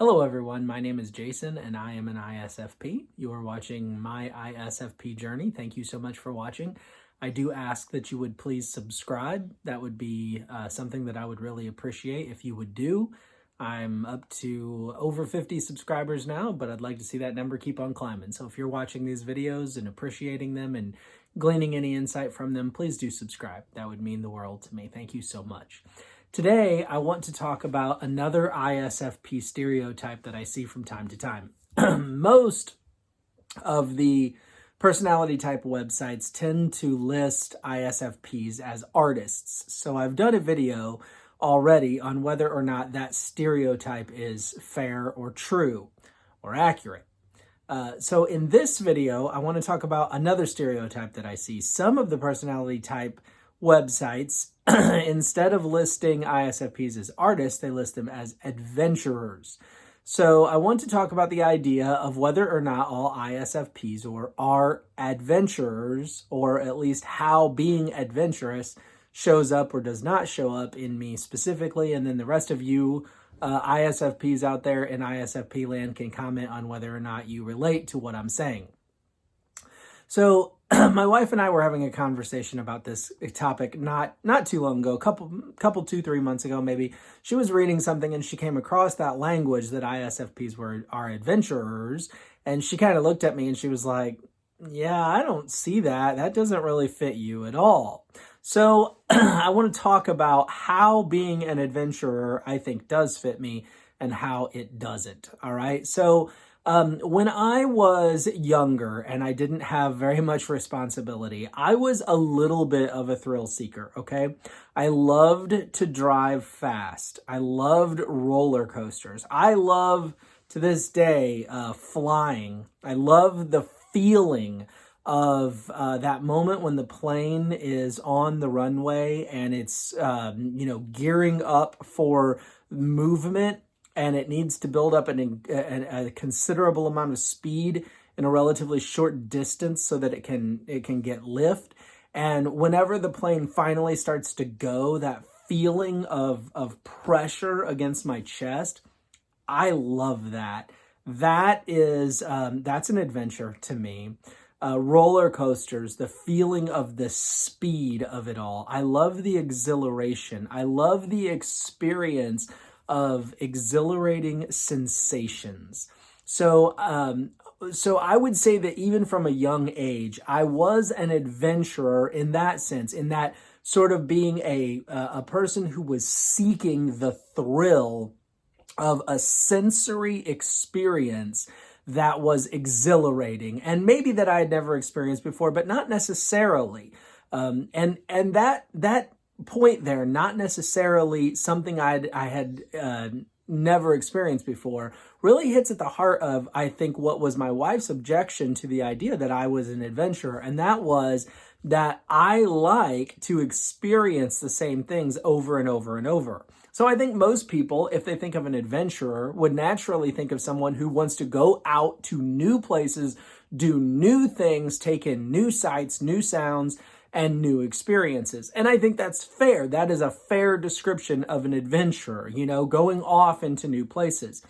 Hello everyone, my name is Jason and I am an ISFP. You are watching my ISFP journey. Thank you so much for watching. I do ask that you would please subscribe. That would be something that I would really appreciate if you would do. I'm up to over 50 subscribers now, but I'd like to see that number keep on climbing. So if you're watching these videos and appreciating them and gleaning any insight from them, please do subscribe. That would mean the world to me. Thank you so much. Today, I want to talk about another ISFP stereotype that I see from time to time. Most of the personality type websites tend to list ISFPs as artists. So I've done a video already on whether or not that stereotype is fair or true or accurate. So in this video, I want to talk about another stereotype that I see. Some of the personality type websites, instead of listing ISFPs as artists, they list them as adventurers. So I want to talk about the idea of whether or not all ISFPs are adventurers, or at least how being adventurous shows up or does not show up in me specifically. And then the rest of you ISFPs out there in ISFP land can comment on whether or not you relate to what I'm saying. So my wife and I were having a conversation about this topic not too long ago, couple 2-3 months ago maybe. She was reading something and she came across that language that ISFPs are adventurers, and she kind of looked at me and she was like, "Yeah, I don't see that. That doesn't really fit you at all." So I want to talk about how being an adventurer I think does fit me and how it doesn't. All right. So when I was younger and I didn't have very much responsibility, I was a little bit of a thrill seeker, okay? I loved to drive fast. I loved roller coasters. I love, to this day, flying. I love the feeling of that moment when the plane is on the runway and it's, gearing up for movement, and it needs to build up a considerable amount of speed in a relatively short distance so that it can get lift. And whenever the plane finally starts to go, that feeling of pressure against my chest, I love that. That's an adventure to me. Roller coasters, the feeling of the speed of it all. I love the exhilaration. I love the experience of exhilarating sensations. So I would say that even from a young age, I was an adventurer in that sense, in that sort of being a person who was seeking the thrill of a sensory experience that was exhilarating, and maybe that I had never experienced before, but not necessarily. And that point there, not necessarily something I had never experienced before, really hits at the heart of, I think, what was my wife's objection to the idea that I was an adventurer. And that was that I like to experience the same things over and over and over. So I think most people, if they think of an adventurer, would naturally think of someone who wants to go out to new places, do new things, take in new sights, new sounds, and new experiences. And I think that's fair. That is a fair description of an adventurer, going off into new places.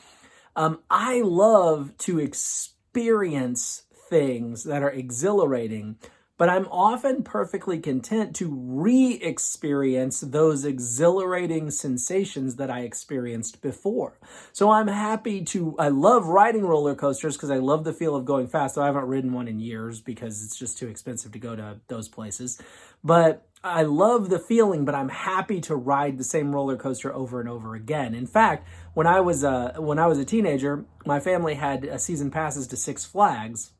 I love to experience things that are exhilarating, but I'm often perfectly content to re-experience those exhilarating sensations that I experienced before. So I love riding roller coasters because I love the feel of going fast. Though I haven't ridden one in years because it's just too expensive to go to those places. But I love the feeling, but I'm happy to ride the same roller coaster over and over again. In fact, when I was a teenager, my family had season passes to Six Flags.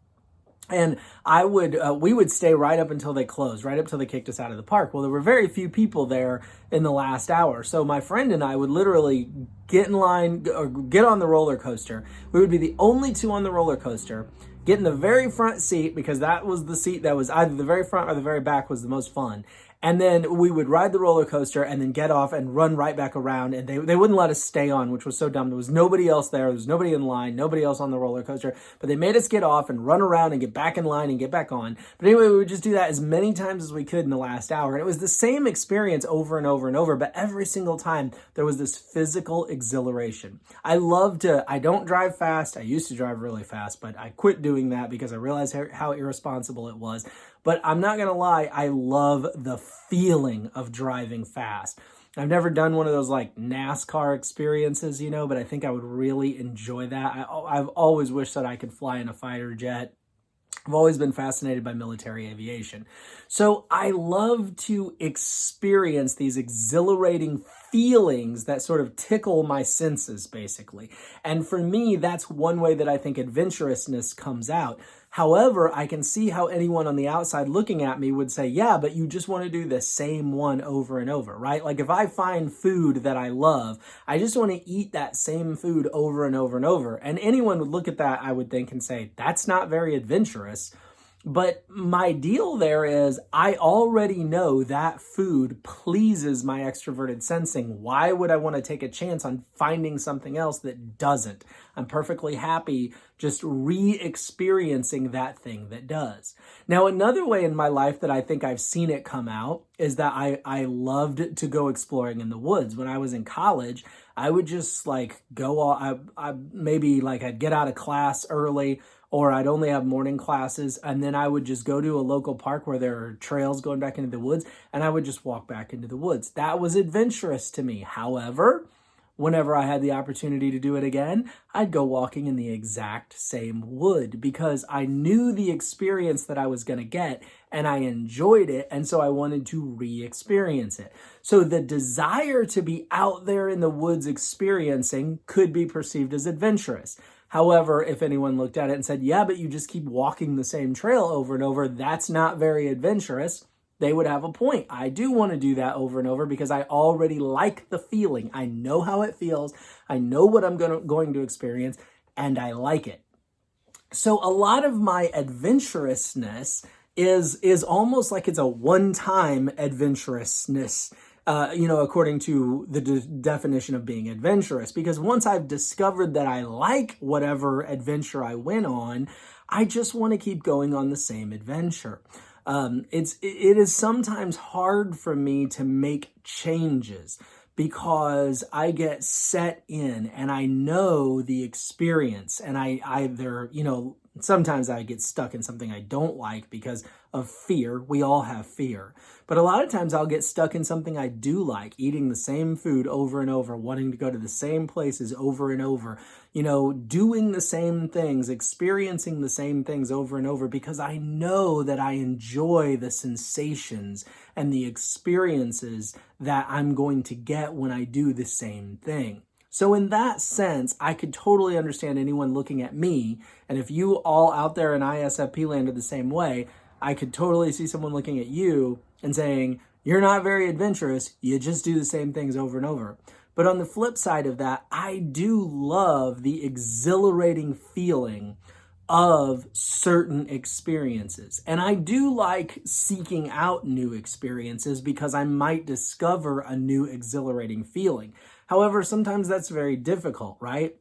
And we would stay right up until they closed, right up until they kicked us out of the park. Well, there were very few people there in the last hour. So my friend and I would literally get in line or get on the roller coaster. We would be the only two on the roller coaster, get in the very front seat because that was the seat that was either the very front or the very back was the most fun. And then we would ride the roller coaster and then get off and run right back around. And they wouldn't let us stay on, which was so dumb. There was nobody else there. There was nobody in line, nobody else on the roller coaster. But they made us get off and run around and get back in line and get back on. But anyway, we would just do that as many times as we could in the last hour. And it was the same experience over and over and over. But every single time there was this physical exhilaration. I don't drive fast. I used to drive really fast, but I quit doing that because I realized how irresponsible it was. But I'm not going to lie, I love the feeling of driving fast. I've never done one of those like NASCAR experiences, but I think I would really enjoy that. I've always wished that I could fly in a fighter jet. I've always been fascinated by military aviation. So I love to experience these exhilarating feelings that sort of tickle my senses, basically. And for me, that's one way that I think adventurousness comes out. However, I can see how anyone on the outside looking at me would say, yeah, but you just want to do the same one over and over, right? Like if I find food that I love, I just want to eat that same food over and over and over. And anyone would look at that, I would think, and say, that's not very adventurous. But my deal there is I already know that food pleases my extroverted sensing. Why would I want to take a chance on finding something else that doesn't? I'm perfectly happy just re-experiencing that thing that does. Now, another way in my life that I think I've seen it come out is that I loved to go exploring in the woods. When I was in college, I would just like go all, I'd get out of class early, or I'd only have morning classes, and then I would just go to a local park where there are trails going back into the woods, and I would just walk back into the woods. That was adventurous to me. However, whenever I had the opportunity to do it again, I'd go walking in the exact same wood because I knew the experience that I was going to get and I enjoyed it, and so I wanted to re-experience it. So the desire to be out there in the woods experiencing could be perceived as adventurous. However, if anyone looked at it and said, yeah, but you just keep walking the same trail over and over, that's not very adventurous, they would have a point. I do want to do that over and over because I already like the feeling. I know how it feels. I know what I'm going to experience, and I like it. So a lot of my adventurousness is almost like it's a one-time adventurousness, according to the definition of being adventurous. Because once I've discovered that I like whatever adventure I went on, I just want to keep going on the same adventure. It is sometimes hard for me to make changes because I get set in and I know the experience, and sometimes I get stuck in something I don't like because of fear. We all have fear. But a lot of times I'll get stuck in something I do like, eating the same food over and over, wanting to go to the same places over and over, doing the same things, experiencing the same things over and over because I know that I enjoy the sensations and the experiences that I'm going to get when I do the same thing. So in that sense, I could totally understand anyone looking at me, and if you all out there in ISFP land are the same way, I could totally see someone looking at you and saying, you're not very adventurous, you just do the same things over and over. But on the flip side of that, I do love the exhilarating feeling of certain experiences. And I do like seeking out new experiences because I might discover a new exhilarating feeling. However, sometimes that's very difficult, right?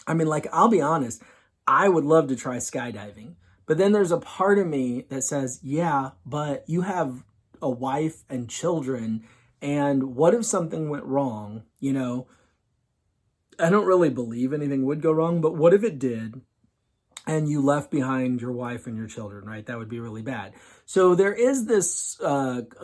I'll be honest, I would love to try skydiving. But then there's a part of me that says, yeah, but you have a wife and children, and what if something went wrong? I don't really believe anything would go wrong, but what if it did? And you left behind your wife and your children, right? That would be really bad. So there is this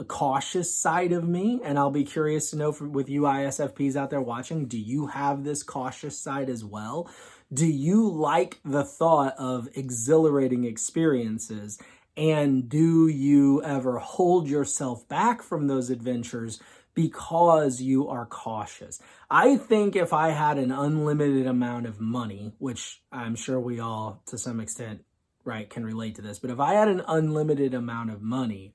cautious side of me, and I'll be curious to know with you ISFPs out there watching, do you have this cautious side as well? Do you like the thought of exhilarating experiences? And do you ever hold yourself back from those adventures because you are cautious? I think if I had an unlimited amount of money, which I'm sure we all to some extent, right, can relate to this, but if I had an unlimited amount of money,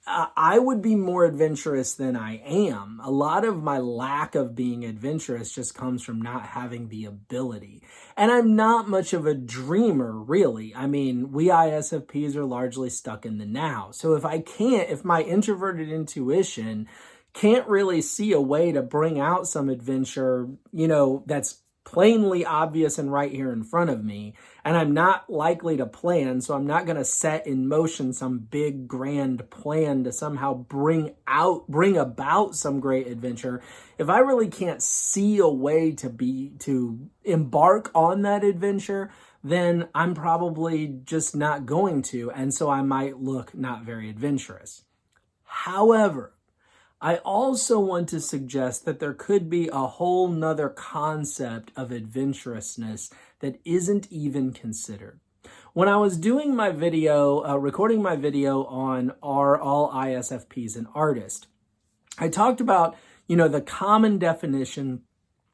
I would be more adventurous than I am. A lot of my lack of being adventurous just comes from not having the ability. And I'm not much of a dreamer, really. I mean, we ISFPs are largely stuck in the now. So if my introverted intuition can't really see a way to bring out some adventure, that's plainly obvious and right here in front of me, and I'm not likely to plan, so I'm not going to set in motion some big grand plan to somehow bring about some great adventure. If I really can't see a way to embark on that adventure, then I'm probably just not going to, and so I might look not very adventurous. However, I also want to suggest that there could be a whole nother concept of adventurousness that isn't even considered. When I was doing my video, recording my video on Are All ISFPs an Artist, I talked about, the common definition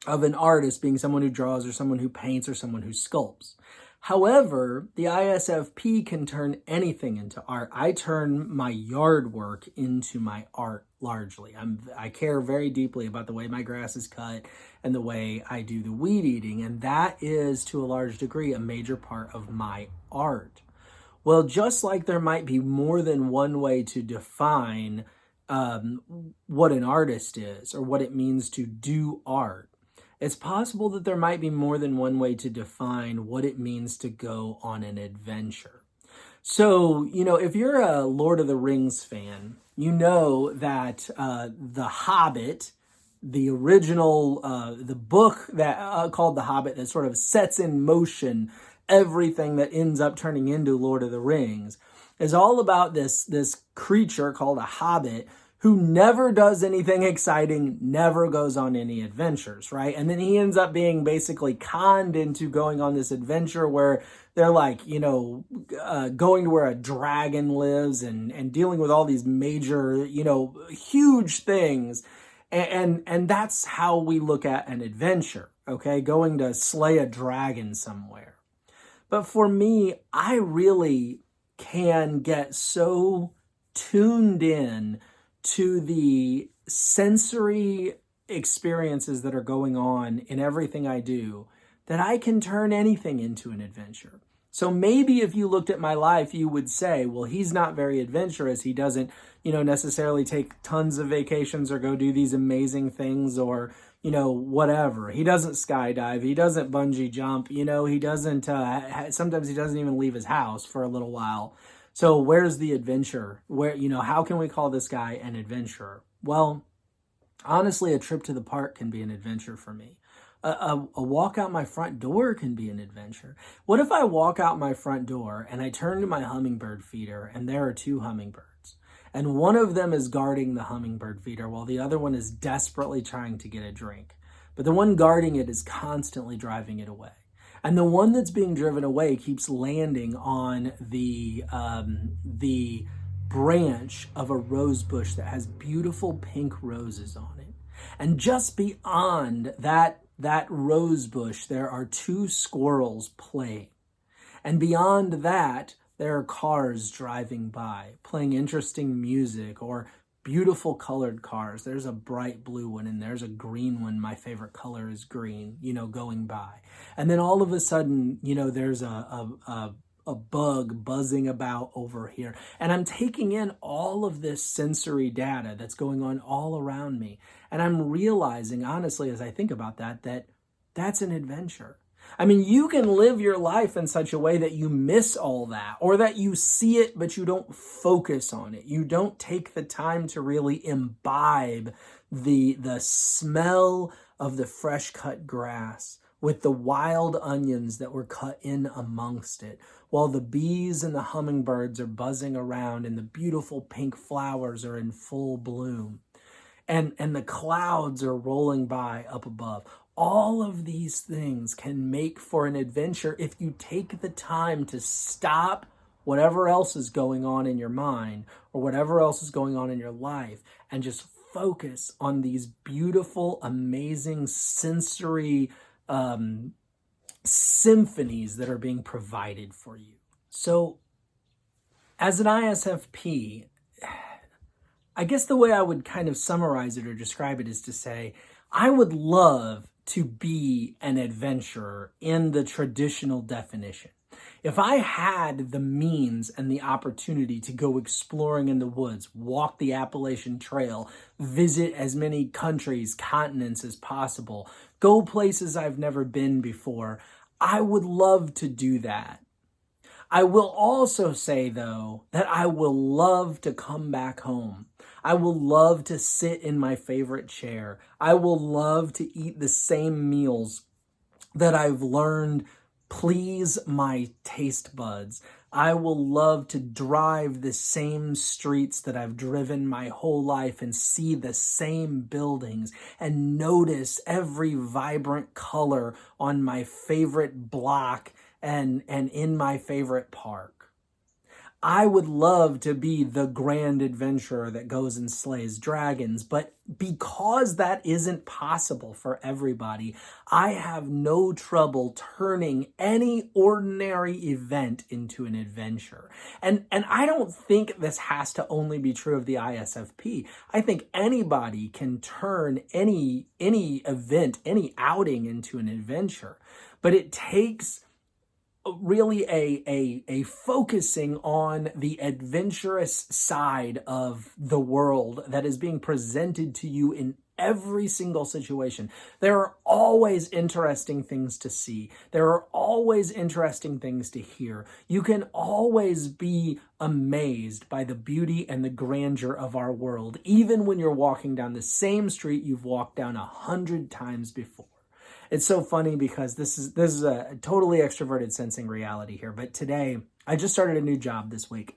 of an artist being someone who draws or someone who paints or someone who sculpts. However, the ISFP can turn anything into art. I turn my yard work into my art largely. I care very deeply about the way my grass is cut and the way I do the weed eating, and that is to a large degree a major part of my art. Well, just like there might be more than one way to define what an artist is or what it means to do art, it's possible that there might be more than one way to define what it means to go on an adventure. So, if you're a Lord of the Rings fan, you know that The Hobbit, the original, the book that called The Hobbit that sort of sets in motion everything that ends up turning into Lord of the Rings, is all about this creature called a hobbit who never does anything exciting, never goes on any adventures, right? And then he ends up being basically conned into going on this adventure where they're like, going to where a dragon lives and dealing with all these major, huge things. And that's how we look at an adventure, okay? Going to slay a dragon somewhere. But for me, I really can get so tuned in to the sensory experiences that are going on in everything I do that I can turn anything into an adventure. So maybe if you looked at my life, you would say, well, he's not very adventurous. He doesn't, necessarily take tons of vacations or go do these amazing things or, whatever. He doesn't skydive. He doesn't bungee jump. He doesn't, sometimes he doesn't even leave his house for a little while. So where's the adventure? How can we call this guy an adventurer? Well, honestly, a trip to the park can be an adventure for me. A walk out my front door can be an adventure. What if I walk out my front door and I turn to my hummingbird feeder and there are two hummingbirds and one of them is guarding the hummingbird feeder while the other one is desperately trying to get a drink. But the one guarding it is constantly driving it away. And the one that's being driven away keeps landing on the branch of a rose bush that has beautiful pink roses on it. And just beyond that rose bush, there are two squirrels playing. And beyond that, there are cars driving by, playing interesting music or beautiful colored cars. There's a bright blue one and there's a green one. My favorite color is green, going by. And then all of a sudden, there's a bug buzzing about over here. And I'm taking in all of this sensory data that's going on all around me. And I'm realizing, honestly, as I think about that that's an adventure. I mean, you can live your life in such a way that you miss all that, or that you see it, but you don't focus on it. You don't take the time to really imbibe the smell of the fresh cut grass with the wild onions that were cut in amongst it, while the bees and the hummingbirds are buzzing around and the beautiful pink flowers are in full bloom. And the clouds are rolling by up above. All of these things can make for an adventure if you take the time to stop whatever else is going on in your mind or whatever else is going on in your life and just focus on these beautiful, amazing sensory symphonies that are being provided for you. So as an ISFP, I guess the way I would kind of summarize it or describe it is to say, I would love to be an adventurer in the traditional definition. If I had the means and the opportunity to go exploring in the woods, walk the Appalachian Trail, visit as many countries, continents as possible, go places I've never been before, I would love to do that. I will also say, though, that I will love to come back home. I will love to sit in my favorite chair. I will love to eat the same meals that I've learned please my taste buds. I will love to drive the same streets that I've driven my whole life and see the same buildings and notice every vibrant color on my favorite block and in my favorite park. I would love to be the grand adventurer that goes and slays dragons, but because that isn't possible for everybody, I have no trouble turning any ordinary event into an adventure. And I don't think this has to only be true of the ISFP. I think anybody can turn any event, any outing into an adventure, but it takes really a focusing on the adventurous side of the world that is being presented to you in every single situation. There are always interesting things to see. There are always interesting things to hear. You can always be amazed by the beauty and the grandeur of our world, even when you're walking down the same street you've walked down 100 times before. It's so funny because this is a totally extroverted sensing reality here. But today, I just started a new job this week.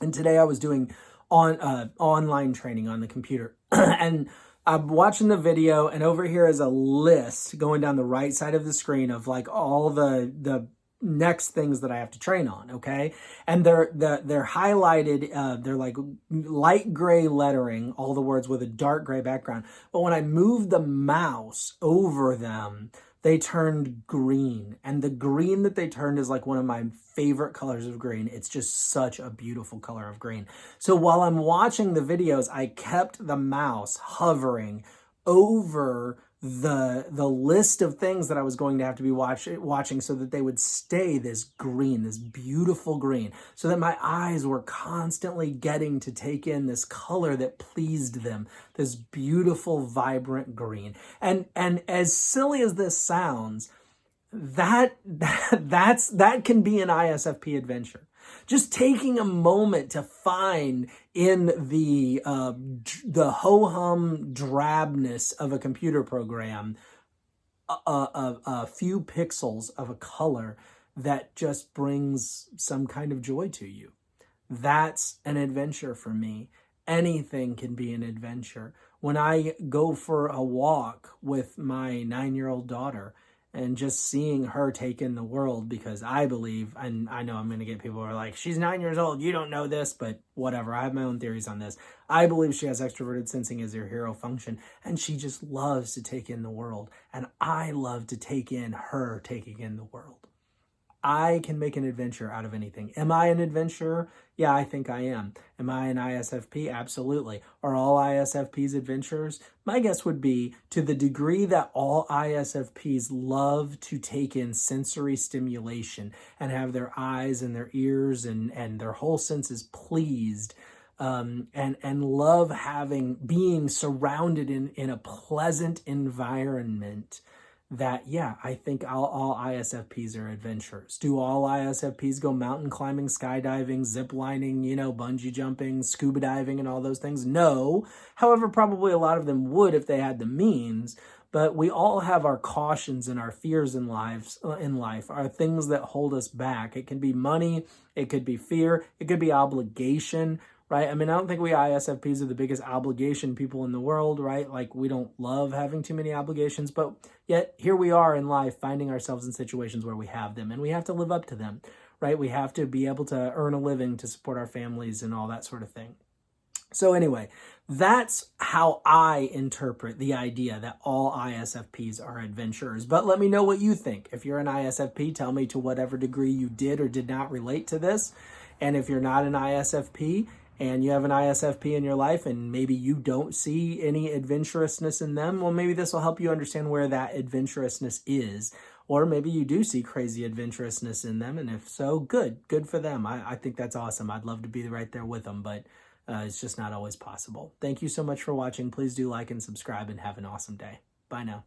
And today I was doing online training on the computer. And I'm watching the video, and over here is a list going down the right side of the screen of like all the next things that I have to train on, okay? And they're highlighted, they're like light gray lettering, all the words with a dark gray background. But when I moved the mouse over them, they turned green. And the green that they turned is like one of my favorite colors of green. It's just such a beautiful color of green. So while I'm watching the videos, I kept the mouse hovering over the list of things that I was going to have to be watching so that they would stay this green, this beautiful green, so that my eyes were constantly getting to take in this color that pleased them, this beautiful, vibrant green. And as silly as this sounds, that can be an ISFP adventure. Just taking a moment to find in the ho-hum drabness of a computer program a few pixels of a color that just brings some kind of joy to you. That's an adventure for me. Anything can be an adventure. When I go for a walk with my 9-year-old daughter, and just seeing her take in the world, because I believe, and I know I'm going to get people who are like, she's 9 years old, you don't know this, but whatever, I have my own theories on this. I believe she has extroverted sensing as her hero function, and she just loves to take in the world, and I love to take in her taking in the world. I can make an adventure out of anything. Am I an adventurer? Yeah, I think I am. Am I an ISFP? Absolutely. Are all ISFPs adventurers? My guess would be to the degree that all ISFPs love to take in sensory stimulation and have their eyes and their ears and their whole senses pleased, and love being surrounded in a pleasant environment. That, yeah, I think all ISFPs are adventurers. Do all ISFPs go mountain climbing, skydiving, zip lining, bungee jumping, scuba diving, and all those things? No. However, probably a lot of them would if they had the means. But we all have our cautions and our fears in life, our things that hold us back. It can be money, it could be fear, it could be obligation, right? I mean, I don't think we ISFPs are the biggest obligation people in the world, right? Like, we don't love having too many obligations, but yet here we are in life finding ourselves in situations where we have them, and we have to live up to them, right? We have to be able to earn a living to support our families and all that sort of thing. So anyway, that's how I interpret the idea that all ISFPs are adventurers. But let me know what you think. If you're an ISFP, tell me to whatever degree you did or did not relate to this. And if you're not an ISFP, and you have an ISFP in your life and maybe you don't see any adventurousness in them, well, maybe this will help you understand where that adventurousness is. Or maybe you do see crazy adventurousness in them, and if so, good for them. I think that's awesome. I'd love to be right there with them, but it's just not always possible. Thank you so much for watching. Please do like and subscribe, and have an awesome day. Bye now.